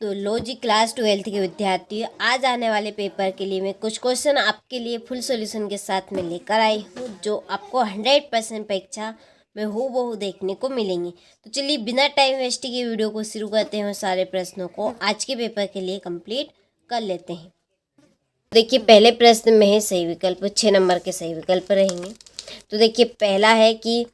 तो लो जी class 12th के विद्यार्थी, आज आने वाले पेपर के लिए मैं कुछ क्वेश्चन आपके लिए फुल सॉल्यूशन के साथ में लेकर आई हूँ, जो आपको 100% परीक्षा में हूबहू देखने को मिलेंगे। तो चलिए बिना टाइम वेस्ट के वीडियो को शुरू करते हैं। सारे प्रश्नों को आज के पेपर के लिए कंप्लीट कर लेते हैं। देखिए पहले प्रश्न में है सही विकल्प, 6 नंबर के सही विकल्प रहेंगे। तो देखिए पहला है कि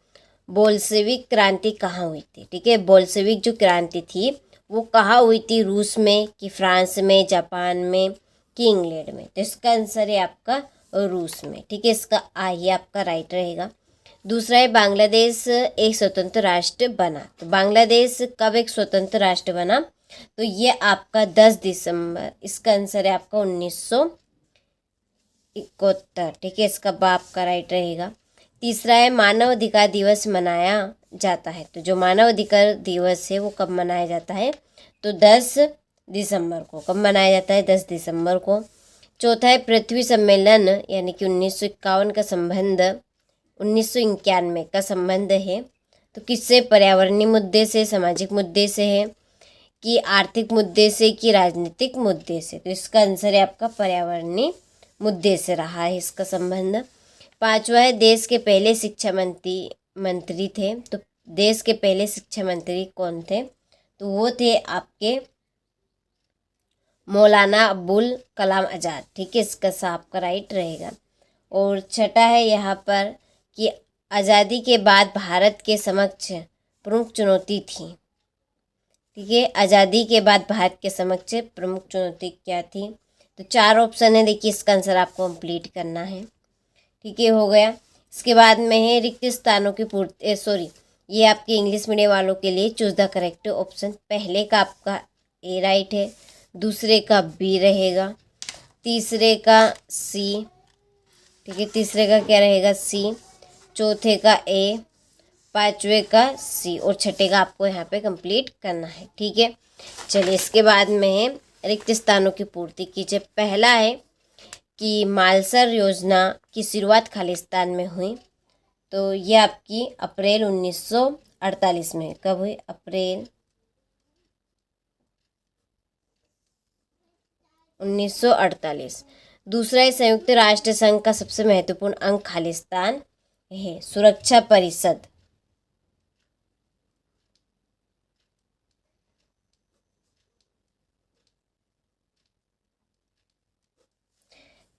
बोल्शेविक क्रांति कहाँ हुई थी। ठीक है, बोल्शेविक जो क्रांति थी वो कहाँ हुई थी, रूस में कि फ्रांस में, जापान में कि इंग्लैंड में। तो इसका आंसर है आपका रूस में। ठीक है, इसका आ ही आपका राइट रहेगा। दूसरा है बांग्लादेश एक स्वतंत्र राष्ट्र बना। तो बांग्लादेश कब एक स्वतंत्र राष्ट्र बना, तो ये आपका 10 दिसंबर, इसका आंसर है आपका 1971। ठीक है, इसका बाप का राइट रहेगा। तीसरा है मानव अधिकार दिवस मनाया जाता है। तो जो मानव अधिकार दिवस है वो कब मनाया जाता है, तो 10 दिसंबर को। कब मनाया जाता है, 10 दिसंबर को। चौथा है पृथ्वी सम्मेलन यानी कि 1951 का संबंध 1991 का संबंध है। तो किससे, पर्यावरणीय मुद्दे से, सामाजिक मुद्दे से है कि आर्थिक मुद्दे से कि राजनीतिक मुद्दे से। तो इसका आंसर है आपका पर्यावरणीय मुद्दे से रहा है इसका संबंध। पांचवा है देश के पहले शिक्षा मंत्री थे। तो देश के पहले शिक्षा मंत्री कौन थे, तो वो थे आपके मौलाना अबुल कलाम आज़ाद। ठीक है, इसका आपका राइट रहेगा। और छठा है यहाँ पर कि आज़ादी के बाद भारत के समक्ष प्रमुख चुनौती थी। ठीक है, आज़ादी के बाद भारत के समक्ष प्रमुख चुनौती क्या थी, तो 4 ऑप्शन है। देखिए इसका आंसर आपको कंप्लीट करना है। ठीक है, हो गया। इसके बाद में है रिक्त स्थानों की पूर्ति, ये आपके इंग्लिश मीडियम वालों के लिए चूज द करेक्ट ऑप्शन। पहले का आपका ए राइट है, दूसरे का बी रहेगा, तीसरे का सी। ठीक है, तीसरे का क्या रहेगा, सी। चौथे का ए, पांचवे का सी और छठे का आपको यहाँ पे कंप्लीट करना है। ठीक है, चलिए इसके बाद में है रिक्त स्थानों की पूर्ति कीजिए। पहला है कि मालसर योजना की शुरुआत खालिस्तान में हुई। तो ये आपकी अप्रैल 1948 में। कब हुई, अप्रैल 1948। दूसरा है संयुक्त राष्ट्र संघ का सबसे महत्वपूर्ण अंग खालिस्तान है, सुरक्षा परिषद।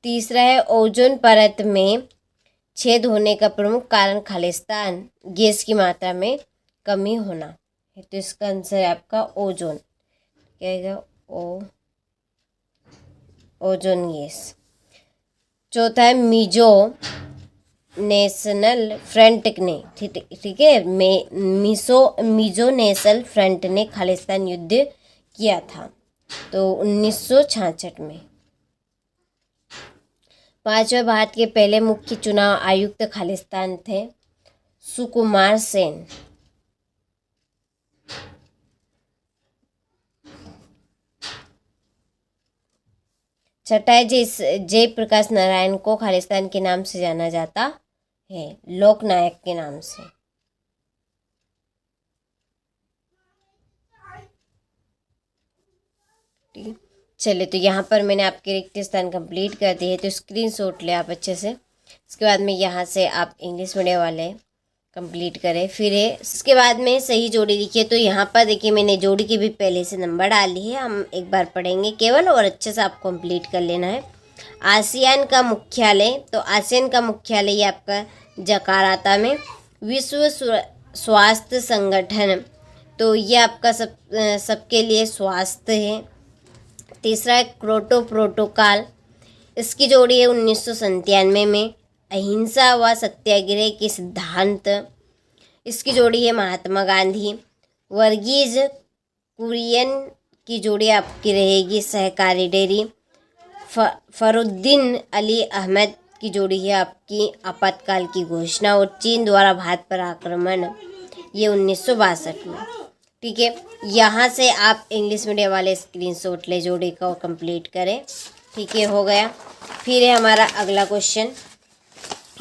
तीसरा है ओजोन परत में छेद होने का प्रमुख कारण खालिस्तान गैस की मात्रा में कमी होना है। तो इसका आंसर है आपका ओजोन, क्या आएगा, ओजोन गैस। चौथा है मिजो नेशनल फ्रंट ने, ठीक है, मिजो नेशनल फ्रंट ने खालिस्तान युद्ध किया था, तो 1966 में। पांचवा भारत के पहले मुख्य चुनाव आयुक्त खालिस्तान थे, सुकुमार सेन। छठा है जयप्रकाश नारायण को खालिस्तान के नाम से जाना जाता है, लोकनायक के नाम से। ठीक, चलिए तो यहाँ पर मैंने आपके रिक्त स्थान कंप्लीट कर दिए, तो स्क्रीनशॉट ले आप अच्छे से। इसके बाद में यहाँ से आप इंग्लिश मीडियम वाले कंप्लीट करें। फिर है इसके बाद में सही जोड़ी लिखिए। तो यहाँ पर देखिए मैंने जोड़ी की भी पहले से नंबर डाली है, हम एक बार पढ़ेंगे केवल और अच्छे से आपको कंप्लीट कर लेना है। आसियान का मुख्यालय, तो आसियान का मुख्यालय ये आपका जकार्ता में। विश्व स्वास्थ्य संगठन, तो ये आपका सबके लिए स्वास्थ्य है। तीसरा है क्योटो प्रोटोकॉल, इसकी जोड़ी है 1997 में। अहिंसा व सत्याग्रह के सिद्धांत, इसकी जोड़ी है महात्मा गांधी। वर्गीज कुरियन की जोड़ी आपकी रहेगी सहकारी डेयरी। फरुद्दीन अली अहमद की जोड़ी है आपकी आपातकाल की घोषणा। और चीन द्वारा भारत पर आक्रमण, ये 1962 में। ठीक है, यहाँ से आप इंग्लिश मीडियम वाले स्क्रीनशॉट ले जोड़ी का और कंप्लीट करें। ठीक है, हो गया। फिर है हमारा अगला क्वेश्चन,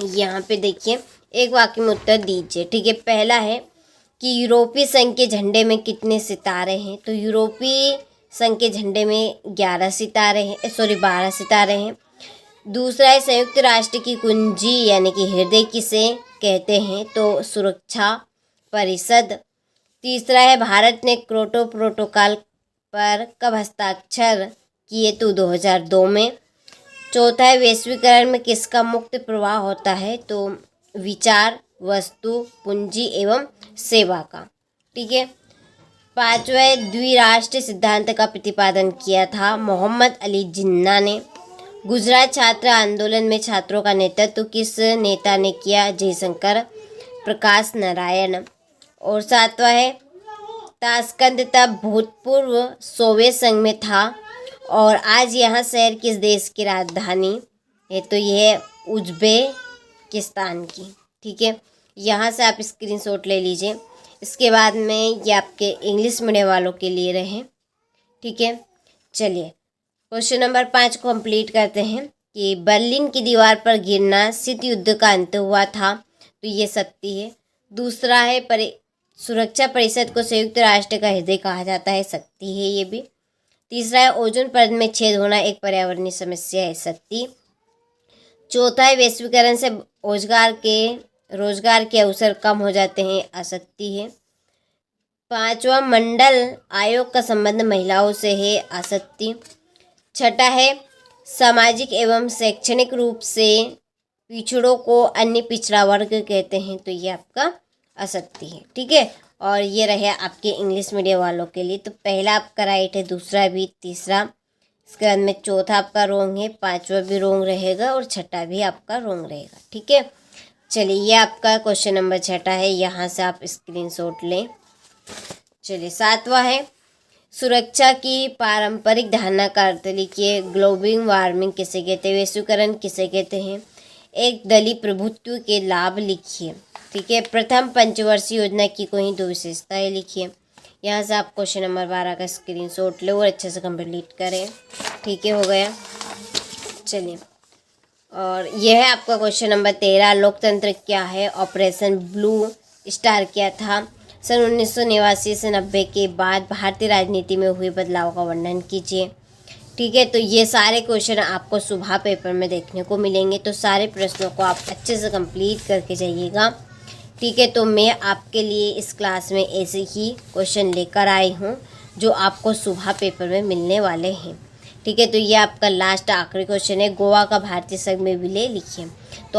यहाँ पे देखिए एक वाक्य में उत्तर दीजिए। ठीक है, पहला है कि यूरोपीय संघ के झंडे में कितने सितारे हैं। तो यूरोपीय संघ के झंडे में 12 सितारे हैं। दूसरा है संयुक्त राष्ट्र की कुंजी यानी कि हृदय किसे कहते हैं, तो सुरक्षा परिषद। तीसरा है भारत ने क्योटो प्रोटोकॉल पर कब हस्ताक्षर किए, तो 2002 में। चौथा है वैश्वीकरण में किसका मुक्त प्रवाह होता है, तो विचार, वस्तु, पूंजी एवं सेवा का। ठीक है। पांचवा है द्विराष्ट्र सिद्धांत का प्रतिपादन किया था मोहम्मद अली जिन्ना ने। गुजरात छात्र आंदोलन में छात्रों का नेतृत्व किस नेता ने किया, जयशंकर प्रकाश नारायण। और सातवां है ताशकंद तब भूतपूर्व सोवियत संघ में था और आज यह शहर किस देश की राजधानी है, तो यह है उज्बेकिस्तान की। ठीक है, यहाँ से आप स्क्रीनशॉट ले लीजिए। इसके बाद में ये आपके इंग्लिश मीडियम वालों के लिए रहे। ठीक है, चलिए क्वेश्चन नंबर 5 को कंप्लीट करते हैं कि बर्लिन की दीवार पर गिरना शीत युद्ध का अंत हुआ था, तो ये सत्य है। दूसरा है सुरक्षा परिषद को संयुक्त राष्ट्र का हृदय कहा जाता है, सत्य है ये भी। तीसरा है ओजोन परत में छेद होना एक पर्यावरणीय समस्या है, सत्य। चौथा है वैश्वीकरण से रोजगार के अवसर कम हो जाते हैं, असत्य है। पांचवा मंडल आयोग का संबंध महिलाओं से है, असत्य। छठा है सामाजिक एवं शैक्षणिक रूप से पिछड़ों को अन्य पिछड़ा वर्ग कहते हैं, तो ये आपका असत्य है। ठीक है, और ये रहे आपके इंग्लिश मीडियम वालों के लिए। तो पहला आपका राइट है, दूसरा भी, तीसरा, इसके बाद में चौथा आपका रोंग है, पांचवा भी रोंग रहेगा और छठा भी आपका रोंग रहेगा। ठीक है, चलिए ये आपका क्वेश्चन नंबर 6 है, यहाँ से आप स्क्रीनशॉट लें। चलिए 7वां है सुरक्षा की पारंपरिक धारणा का अर्थ लिखिए। ग्लोबल वार्मिंग किसे कहते हैं, वैश्वीकरण किसे कहते हैं, एक दलीय प्रभुत्व के लाभ लिखिए। ठीक है, प्रथम पंचवर्षीय योजना की कोई 2 विशेषताएं लिखिए। यहाँ से आप क्वेश्चन नंबर 12 का स्क्रीनशॉट लो और अच्छे से कंप्लीट करें। ठीक है, हो गया। चलिए, और यह है आपका क्वेश्चन नंबर 13, लोकतंत्र क्या है, ऑपरेशन ब्लू स्टार क्या था, सन 1989 से 90 के बाद भारतीय राजनीति में हुए बदलाव का वर्णन कीजिए। ठीक है, तो ये सारे क्वेश्चन आपको सुबह पेपर में देखने को मिलेंगे, तो सारे प्रश्नों को आप अच्छे से कंप्लीट करके जाइएगा। ठीक है, तो मैं आपके लिए इस क्लास में ऐसे ही क्वेश्चन लेकर आई हूँ जो आपको सुबह पेपर में मिलने वाले हैं। ठीक है, तो ये आपका लास्ट आखिरी क्वेश्चन है, गोवा का भारतीय संघ में विलय लिखिए। तो